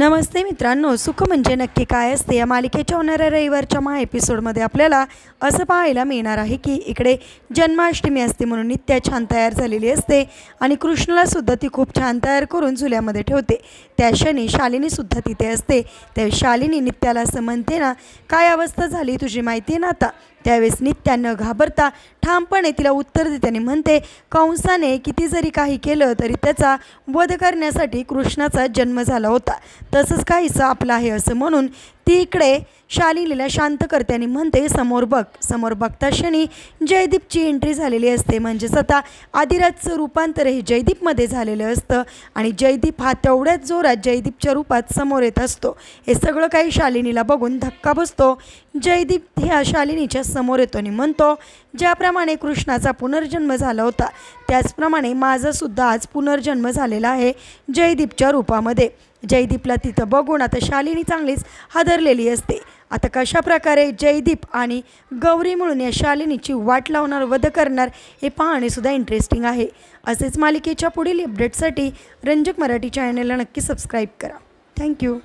नमस्ते मित्रांनो, सुख म्हणजे नक्की काय असते या मालिकेच्या होणाऱ्या रविवारच्या एपिसोडमध्ये आपल्याला असं पाहायला मिळणार आहे की इकडे जन्माष्टमी असते म्हणून नित्या छान तयार झालेली असते आणि कृष्णालासुद्धा ती खूप छान तयार करून झुल्यामध्ये ठेवते। त्या क्षणी शालिनीसुद्धा तिथे असते। त्यावेळी शालिनी नित्याला असं म्हणते ना, काय अवस्था झाली तुझी माहिती आहे ना आता। त्यावेळेस नित्या न घाबरता ठामपणे तिला उत्तर देते आणि म्हणते, कंसाने किती जरी काही केलं तरी त्याचा वध करण्यासाठी कृष्णाचा जन्म झाला होता, तसंच काहीसं आपलं आहे असं म्हणून ती इकडे शालिनीला शांत करते आणि म्हणते, समोर बघ। समोर बघता क्षणी जयदीपची एंट्री झालेली असते। म्हणजेच आता आदिराजचं रूपांतर हे जयदीपमध्ये झालेलं असतं आणि जयदीप हा तेवढ्याच जोरात जयदीपच्या रूपात समोर येत असतो। हे सगळं काही शालिनीला बघून धक्का बसतो। जयदीप ह्या शालिनीच्या समोर येतो आणि म्हणतो, ज्याप्रमाणे कृष्णाचा पुनर्जन्म झाला होता त्याचप्रमाणे माझासुद्धा आज पुनर्जन्म झालेला आहे जयदीपच्या रूपामध्ये। जयदीपला तिथं बघून आता शालिनी चांगलीच हादरलेली असते। आता कशा प्रकारे जयदीप आणि गौरी म्हणून या शालिनीची वाट लावणार, वध करणार हे पाहणेसुद्धा इंटरेस्टिंग आहे। असेच मालिकेच्या पुढील अपडेटसाठी रंजक मराठी चॅनलला नक्की सबस्क्राईब करा। थँक्यू।